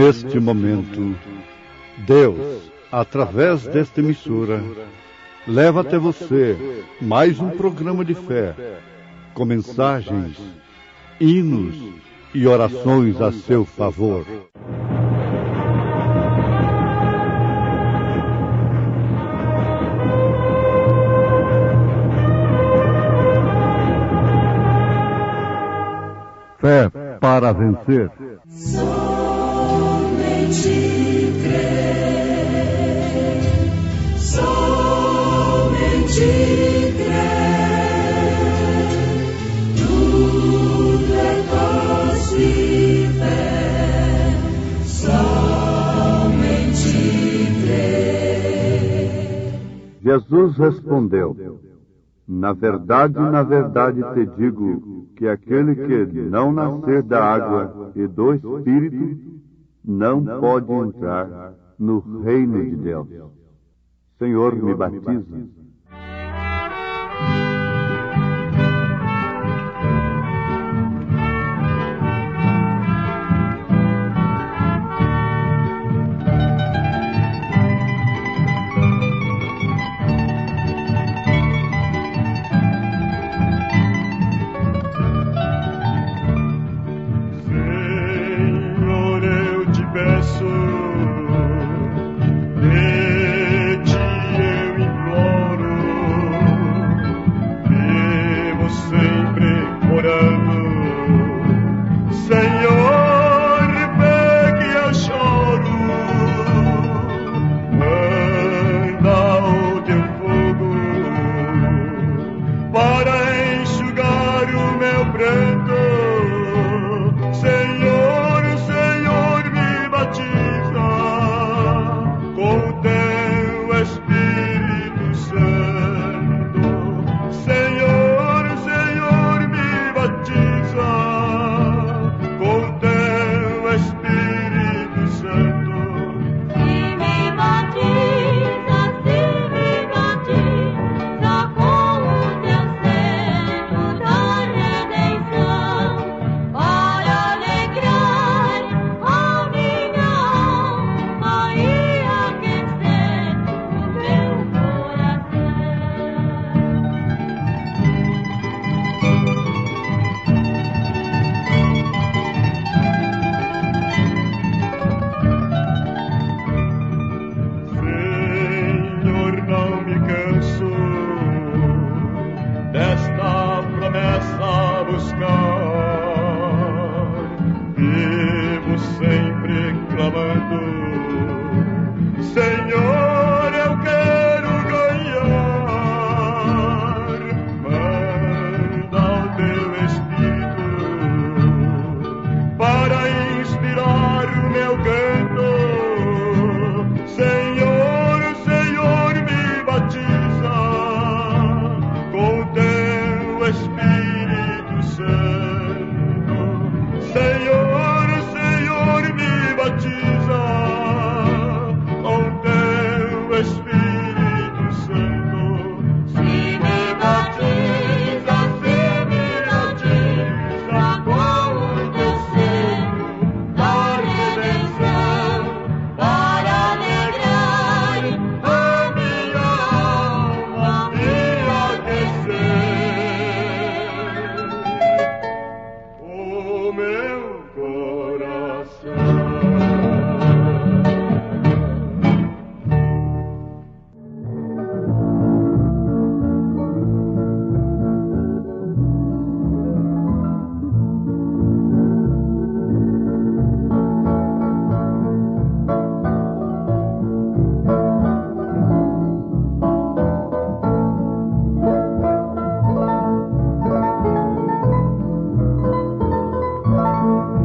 Neste momento, Deus, através desta emissora, leva até você mais um programa de fé, com mensagens, hinos e orações a seu favor. Fé para vencer. Somente crer, somente crer, tudo é possível, somente crer. Jesus respondeu: na verdade te digo que aquele que não nascer da água e do Espírito não pode entrar no reino de Deus. Senhor, me batiza.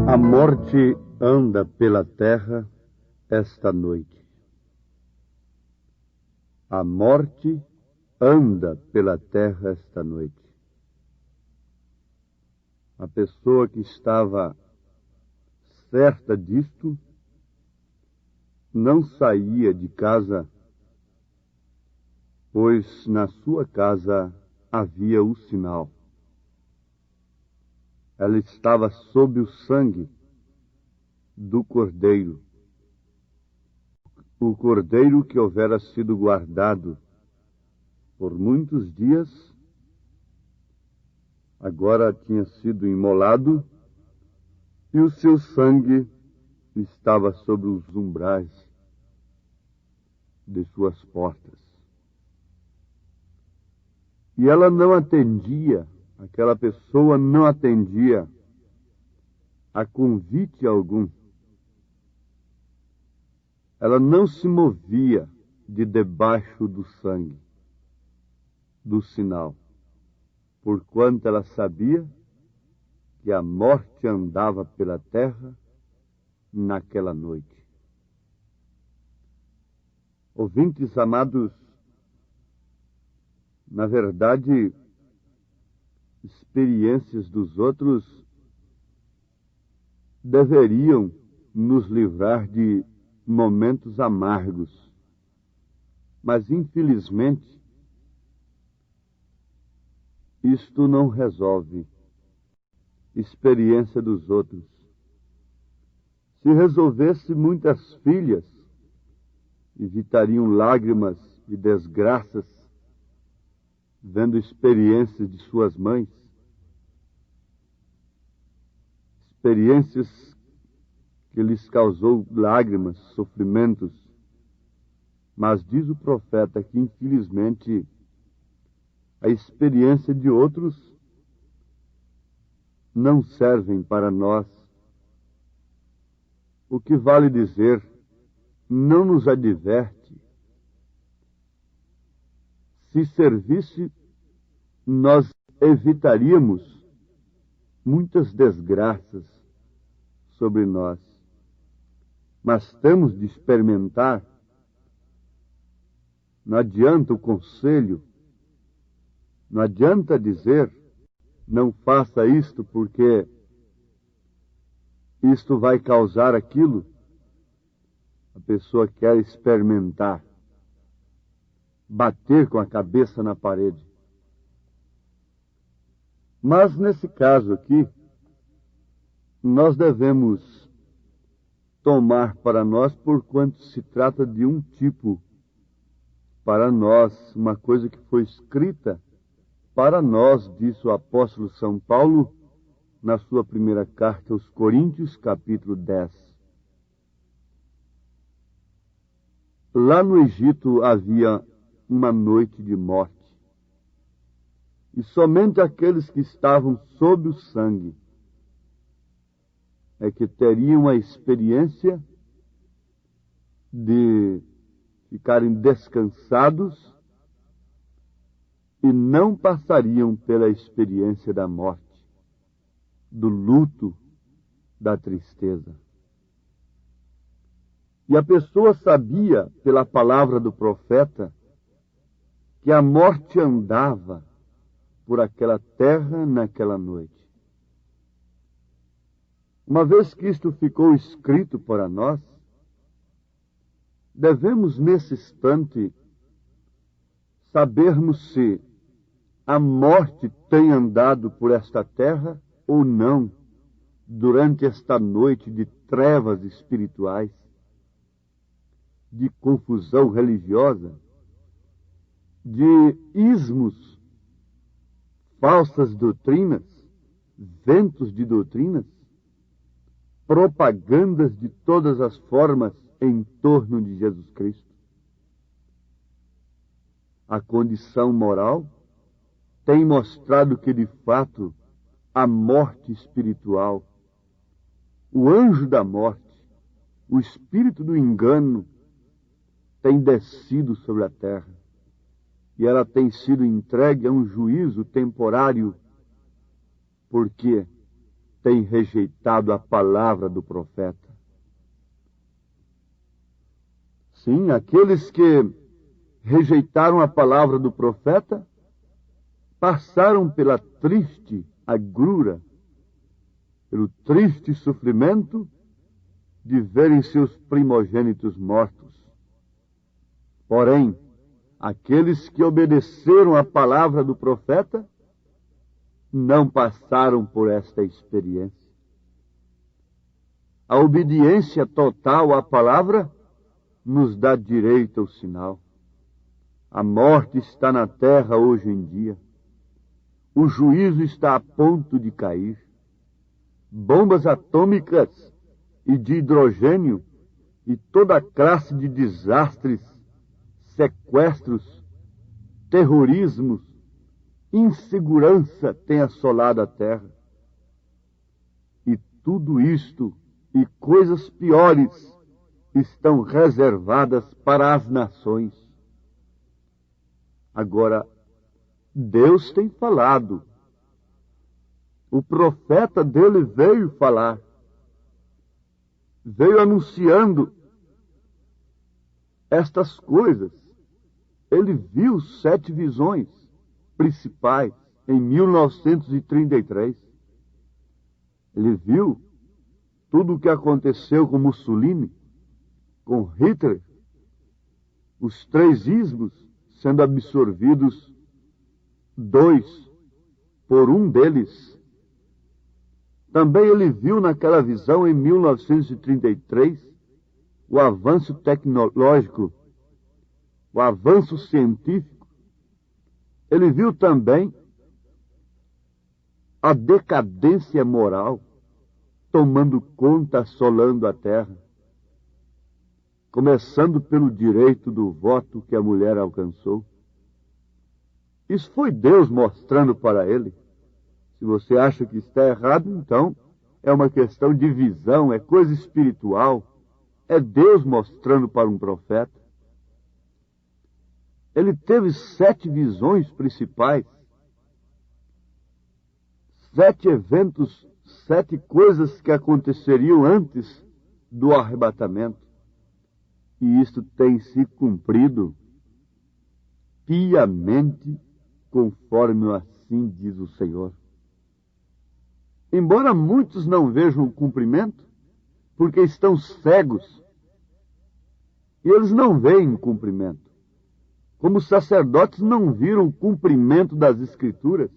A morte anda pela terra esta noite. A morte anda pela terra esta noite. A pessoa que estava certa disto não saía de casa, pois na sua casa havia o sinal. Ela estava sob o sangue do Cordeiro, O cordeiro que houvera sido guardado por muitos dias, agora tinha sido imolado, e o seu sangue estava sobre os umbrais de suas portas. E ela não atendia, aquela pessoa não atendia a convite algum. Ela não se movia de debaixo do sangue, do sinal, porquanto ela sabia que a morte andava pela terra naquela noite. Ouvintes amados, na verdade, experiências dos outros deveriam nos livrar de momentos amargos, mas infelizmente isto não resolve experiência dos outros. Se resolvesse, muitas filhas evitariam lágrimas e desgraças vendo experiências de suas mães, experiências que lhes causou lágrimas, sofrimentos. Mas diz o profeta que, infelizmente, a experiência de outros não servem para nós. O que vale dizer, não nos adverte. Se servisse, nós evitaríamos muitas desgraças sobre nós. Mas temos de experimentar. Não adianta o conselho, não adianta dizer, não faça isto porque isto vai causar aquilo. A pessoa quer experimentar, bater com a cabeça na parede. Mas nesse caso aqui, nós devemos tomar para nós, porquanto se trata de um tipo, para nós, uma coisa que foi escrita para nós, disse o apóstolo São Paulo, na sua primeira carta aos Coríntios, capítulo 10. Lá no Egito havia uma noite de morte, e somente aqueles que estavam sob o sangue é que teriam a experiência de ficarem descansados e não passariam pela experiência da morte, do luto, da tristeza. E a pessoa sabia, pela palavra do profeta, que a morte andava por aquela terra naquela noite. Uma vez que isto ficou escrito para nós, devemos nesse instante sabermos se a morte tem andado por esta terra ou não durante esta noite de trevas espirituais, de confusão religiosa, de ismos, falsas doutrinas, ventos de doutrinas, propagandas de todas as formas em torno de Jesus Cristo. A condição moral tem mostrado que, de fato, a morte espiritual, o anjo da morte, o espírito do engano, tem descido sobre a terra. E ela tem sido entregue a um juízo temporário, porque tem rejeitado a palavra do profeta. Sim, aqueles que rejeitaram a palavra do profeta passaram pela triste agrura, pelo triste sofrimento de verem seus primogênitos mortos. Porém, aqueles que obedeceram à palavra do profeta não passaram por esta experiência. A obediência total à palavra nos dá direito ao sinal. A morte está na terra hoje em dia. O juízo está a ponto de cair. Bombas atômicas e de hidrogênio e toda a classe de desastres, sequestros, terrorismos, insegurança tem assolado a terra. E tudo isto e coisas piores estão reservadas para as nações. Agora, Deus tem falado. O profeta dele veio falar. Veio anunciando estas coisas. Ele viu 7 visões principais em 1933. Ele viu tudo o que aconteceu com Mussolini, com Hitler, os 3 ismos sendo absorvidos 2 por um deles. Também ele viu naquela visão, em 1933, o avanço tecnológico, o avanço científico. Ele viu também a decadência moral tomando conta, assolando a terra, começando pelo direito do voto que a mulher alcançou. Isso foi Deus mostrando para ele. Se você acha que está errado, então é uma questão de visão, é coisa espiritual. É Deus mostrando para um profeta. Ele teve 7 visões principais, 7 eventos, 7 coisas que aconteceriam antes do arrebatamento. E isso tem se cumprido piamente, conforme assim diz o Senhor. Embora muitos não vejam o cumprimento, porque estão cegos, e eles não veem o cumprimento. Como os sacerdotes não viram o cumprimento das Escrituras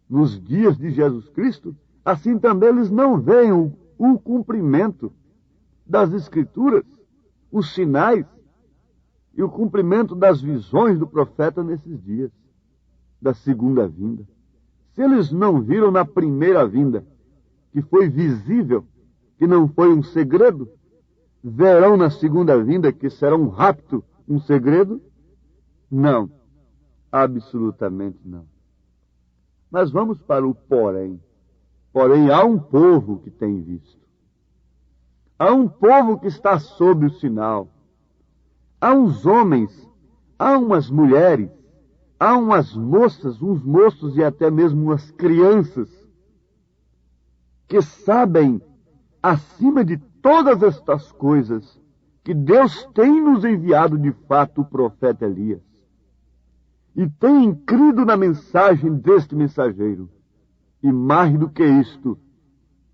nos dias de Jesus Cristo, assim também eles não veem o cumprimento das Escrituras, os sinais e o cumprimento das visões do profeta nesses dias da segunda vinda. Se eles não viram na primeira vinda, que foi visível, que não foi um segredo, verão na segunda vinda, que será um rapto, um segredo? Não, absolutamente não. Mas vamos para o porém. Porém, há um povo que tem visto. Há um povo que está sob o sinal. Há uns homens, há umas mulheres, há umas moças, uns moços e até mesmo umas crianças que sabem, acima de todas estas coisas, que Deus tem nos enviado de fato o profeta Elias. E tem crido na mensagem deste mensageiro. E mais do que isto,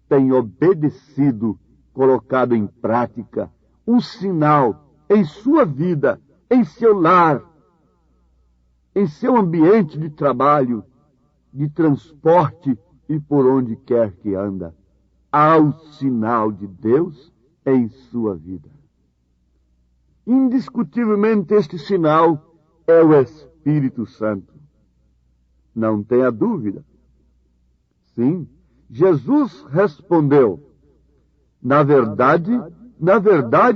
tem obedecido, colocado em prática, um sinal em sua vida, em seu lar, em seu ambiente de trabalho, de transporte e por onde quer que anda. Há o sinal de Deus em sua vida. Indiscutivelmente este sinal é o Espírito Santo. Não tenha dúvida. Sim, Jesus respondeu: na verdade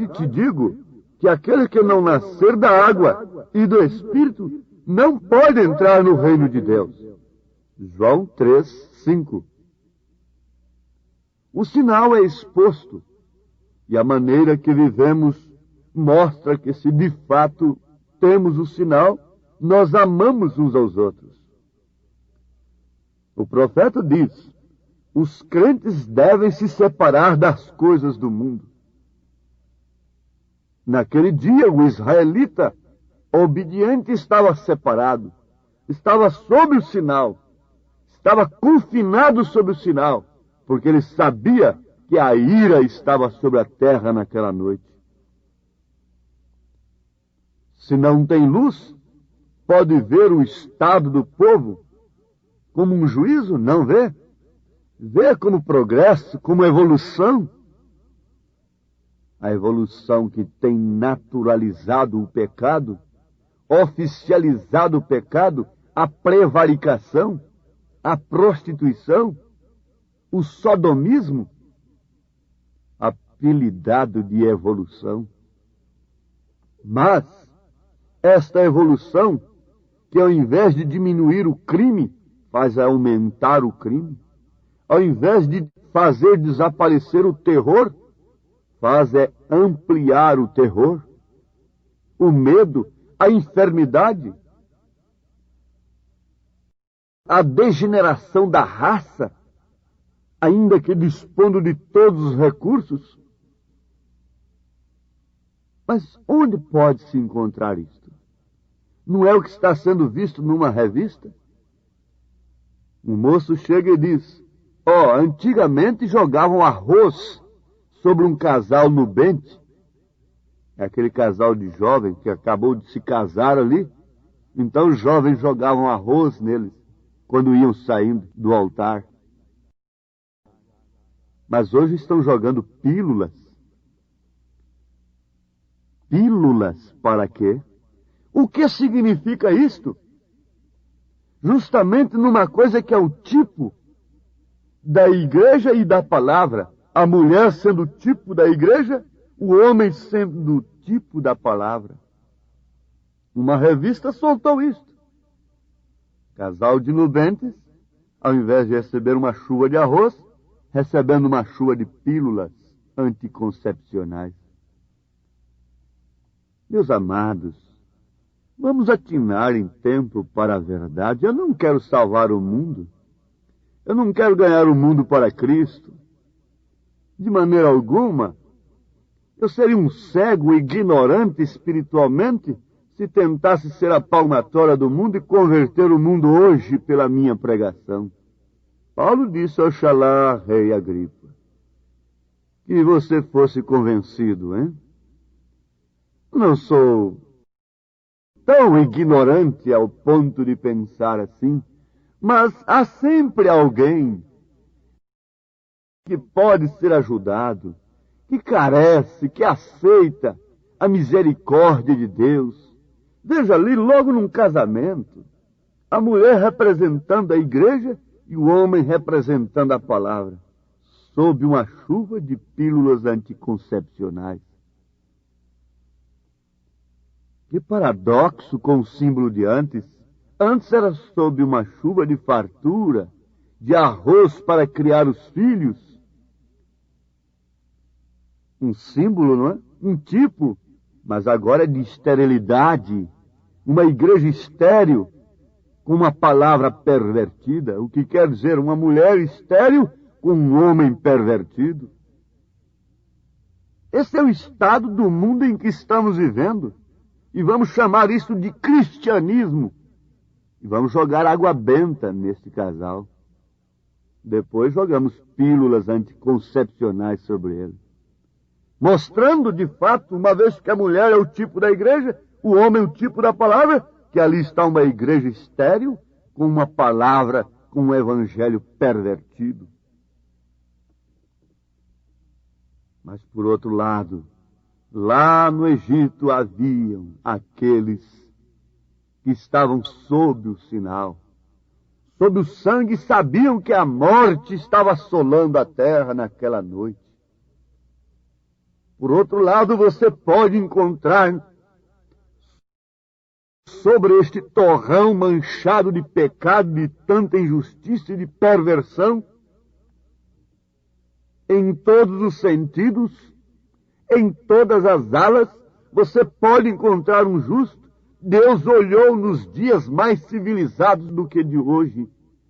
te digo que aquele que não nascer da água e do Espírito não pode entrar no reino de Deus. João 3:5. O sinal é exposto, e a maneira que vivemos mostra que, se de fato temos o sinal, nós amamos uns aos outros. O profeta diz: os crentes devem se separar das coisas do mundo. Naquele dia, o israelita obediente estava separado, estava sob o sinal, estava confinado sob o sinal, porque ele sabia que a ira estava sobre a terra naquela noite. Se não tem luz, pode ver o estado do povo como um juízo? Não vê. Vê como progresso, como evolução. A evolução que tem naturalizado o pecado, oficializado o pecado, a prevaricação, a prostituição, o sodomismo, apelidado de evolução. Mas esta evolução, que ao invés de diminuir o crime, faz aumentar o crime, ao invés de fazer desaparecer o terror, faz ampliar o terror, o medo, a enfermidade, a degeneração da raça, ainda que dispondo de todos os recursos. Mas onde pode se encontrar isto? Não é o que está sendo visto numa revista? Um moço chega e diz: antigamente jogavam arroz sobre um casal nubente. É aquele casal de jovem que acabou de se casar ali. Então os jovens jogavam arroz neles quando iam saindo do altar. Mas hoje estão jogando pílulas. Pílulas para quê? O que significa isto? Justamente numa coisa que é o tipo da igreja e da palavra. A mulher sendo o tipo da igreja, o homem sendo o tipo da palavra. Uma revista soltou isto. Casal de nubentes, ao invés de receber uma chuva de arroz, recebendo uma chuva de pílulas anticoncepcionais. Meus amados, vamos atinar em tempo para a verdade. Eu não quero salvar o mundo. Eu não quero ganhar o mundo para Cristo. De maneira alguma. Eu seria um cego, ignorante espiritualmente, se tentasse ser a palmatória do mundo e converter o mundo hoje pela minha pregação. Paulo disse: Oxalá, rei Agripa, que você fosse convencido, hein? Não sou tão ignorante ao ponto de pensar assim, mas há sempre alguém que pode ser ajudado, que carece, que aceita a misericórdia de Deus. Veja ali, logo num casamento, a mulher representando a igreja e o homem representando a palavra, sob uma chuva de pílulas anticoncepcionais. Que paradoxo com o símbolo de antes. Antes era sob uma chuva de fartura, de arroz para criar os filhos. Um símbolo, não é? Um tipo, mas agora é de esterilidade. Uma igreja estéril, com uma palavra pervertida. O que quer dizer uma mulher estéril com um homem pervertido. Esse é o estado do mundo em que estamos vivendo. E vamos chamar isso de cristianismo. E vamos jogar água benta neste casal. Depois jogamos pílulas anticoncepcionais sobre ele. Mostrando, de fato, uma vez que a mulher é o tipo da igreja, o homem é o tipo da palavra, que ali está uma igreja estéril, com uma palavra, com um evangelho pervertido. Mas, por outro lado, lá no Egito haviam aqueles que estavam sob o sinal, sob o sangue, sabiam que a morte estava assolando a terra naquela noite. Por outro lado, você pode encontrar sobre este torrão manchado de pecado, de tanta injustiça e de perversão, em todos os sentidos, em todas as alas, você pode encontrar um justo. Deus olhou nos dias mais civilizados do que de hoje,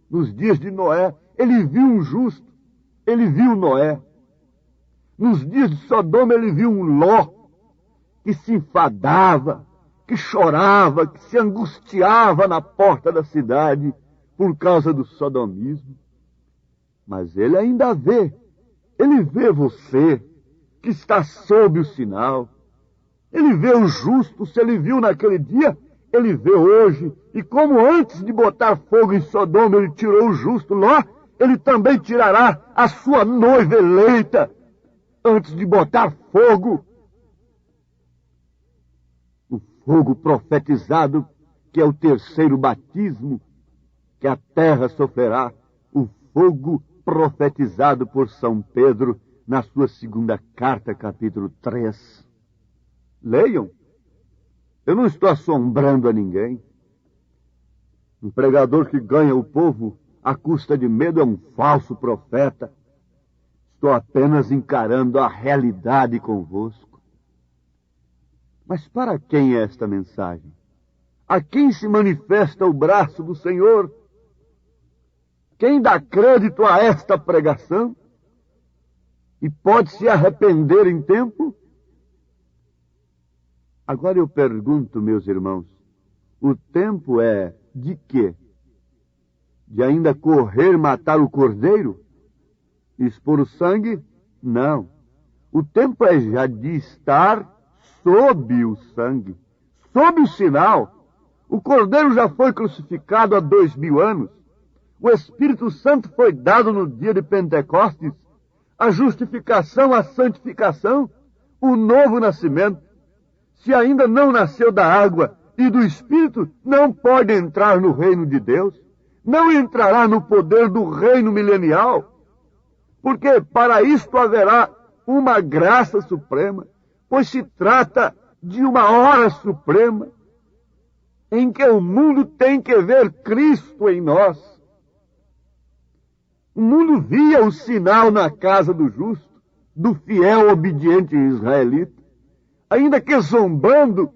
nos dias de Noé. Ele viu um justo, ele viu Noé. Nos dias de Sodoma ele viu um Ló, que se enfadava, que chorava, que se angustiava na porta da cidade por causa do sodomismo. Mas ele ainda vê, ele vê você, que está sob o sinal. Ele vê o justo, se ele viu naquele dia, ele vê hoje. E como antes de botar fogo em Sodoma ele tirou o justo Ló, ele também tirará a sua noiva eleita, antes de botar fogo. O fogo profetizado, que é o terceiro batismo que a terra sofrerá, o fogo profetizado por São Pedro na sua segunda carta, capítulo 3. Leiam. Eu não estou assombrando a ninguém. Um pregador que ganha o povo à custa de medo é um falso profeta. Estou apenas encarando a realidade convosco. Mas para quem é esta mensagem? A quem se manifesta o braço do Senhor? Quem dá crédito a esta pregação? E pode se arrepender em tempo? Agora eu pergunto, meus irmãos, o tempo é de quê? De ainda correr matar o cordeiro? Expor o sangue? Não. O tempo é já de estar sob o sangue, sob o sinal. O cordeiro já foi crucificado há 2000 anos. O Espírito Santo foi dado no dia de Pentecostes. A justificação, a santificação, o novo nascimento. Se ainda não nasceu da água e do Espírito, não pode entrar no reino de Deus. Não entrará no poder do reino milenial. Porque para isto haverá uma graça suprema, pois se trata de uma hora suprema em que o mundo tem que ver Cristo em nós. O mundo via o sinal na casa do justo, do fiel obediente israelita, ainda que zombando,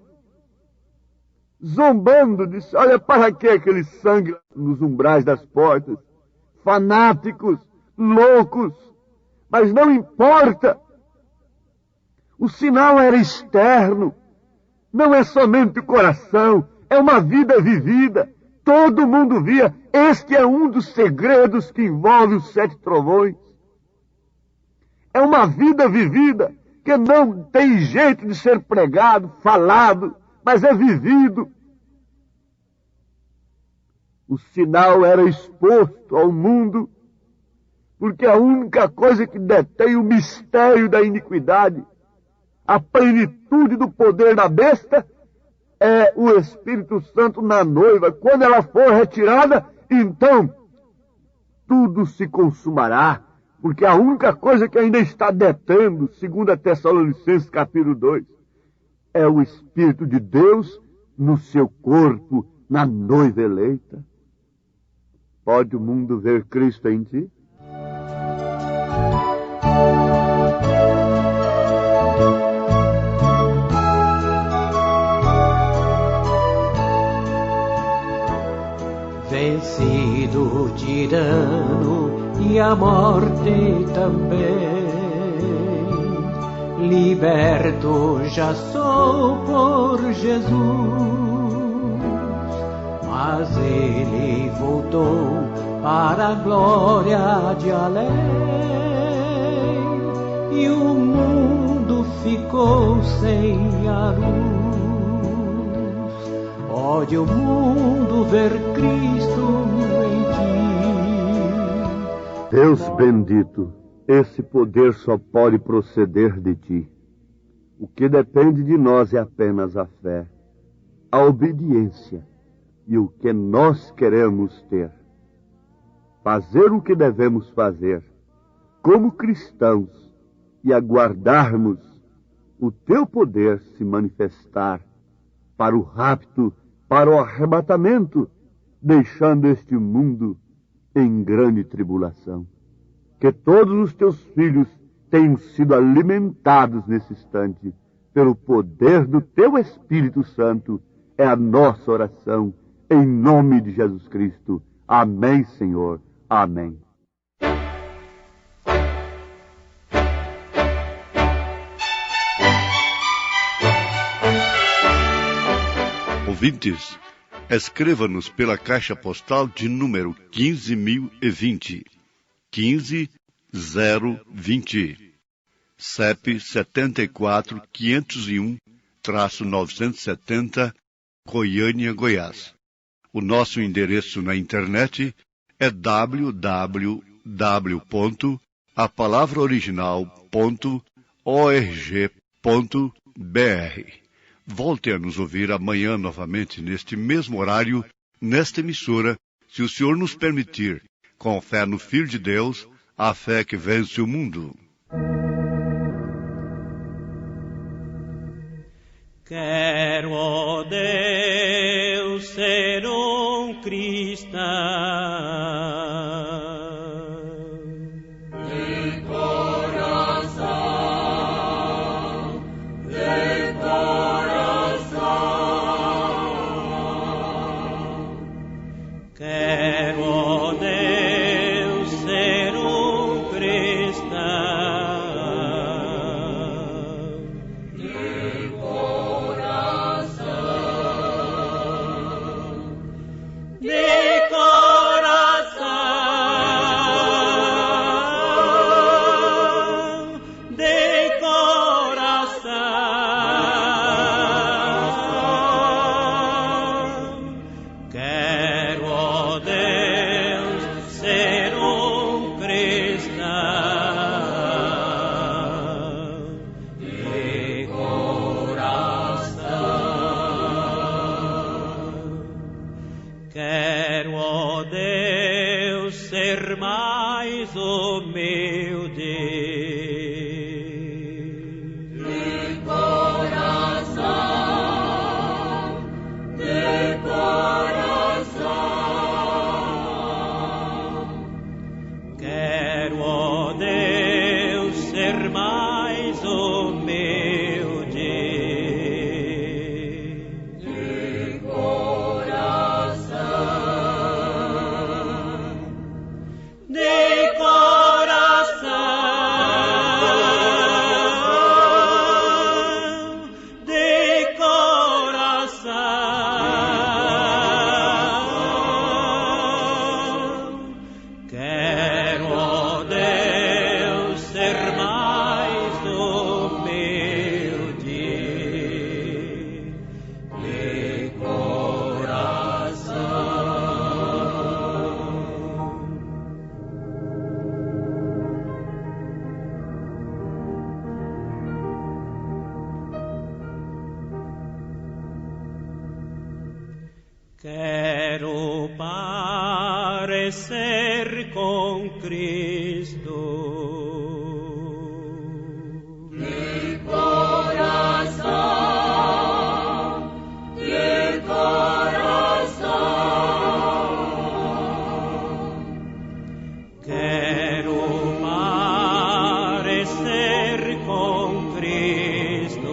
disse, olha, para que aquele sangue nos umbrais das portas? Fanáticos, loucos, mas não importa. O sinal era externo, não é somente o coração, é uma vida vivida. Todo mundo via. Este é um dos segredos que envolve os 7 trovões. É uma vida vivida que não tem jeito de ser pregado, falado, mas é vivido. O sinal era exposto ao mundo, porque a única coisa que detém o mistério da iniquidade, a plenitude do poder da besta, é o Espírito Santo na noiva. Quando ela for retirada, então tudo se consumará, porque a única coisa que ainda está detendo, segundo a Tessalonicenses capítulo 2, é o Espírito de Deus no seu corpo, na noiva eleita. Pode o mundo ver Cristo em ti? Vencido o tirano e a morte também, liberto já sou por Jesus, mas ele voltou para a glória de além, e o mundo ficou sem a luz. Pode o mundo ver Cristo em ti. Deus bendito, esse poder só pode proceder de ti. O que depende de nós é apenas a fé, a obediência e o que nós queremos ter. Fazer o que devemos fazer, como cristãos, e aguardarmos o teu poder se manifestar para o rapto, para o arrebatamento, deixando este mundo em grande tribulação. Que todos os teus filhos tenham sido alimentados nesse instante pelo poder do teu Espírito Santo, é a nossa oração, em nome de Jesus Cristo. Amém, Senhor. Amém. Ouvintes, escreva-nos pela caixa postal de número 15.020, 15020, CEP 74.501-970, Goiânia, Goiás. O nosso endereço na internet é www.apalavraoriginal.org. Volte a nos ouvir amanhã novamente neste mesmo horário, nesta emissora, se o Senhor nos permitir, com fé no Filho de Deus, a fé que vence o mundo. Quero, ó Deus, ser cristão. De coração, de coração. Quero, ó Deus, ser cristão. Quero, ó Deus, ser mais humilde. De coração, de coração. Quero, ó Deus, ser mais humilde. Quero parecer com Cristo. De coração, de coração. Quero parecer com Cristo.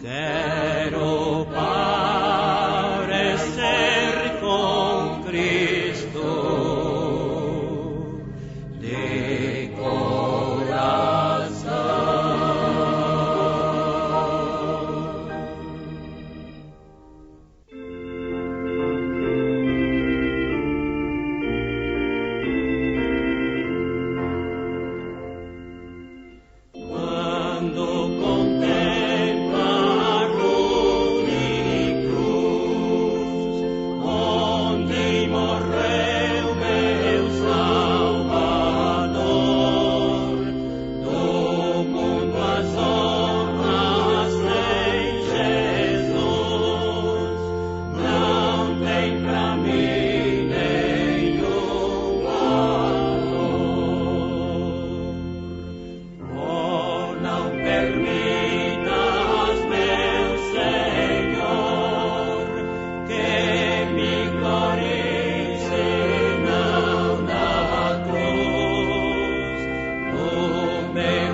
Quero parecer com Cristo de coração. Quando contemplo a cruz, onde morreu meu Salvador, do mundo as honras sem Jesus, não tem pra mim nenhum valor. Oh, não permitas, meu Senhor, que me glorie senão da cruz, do meu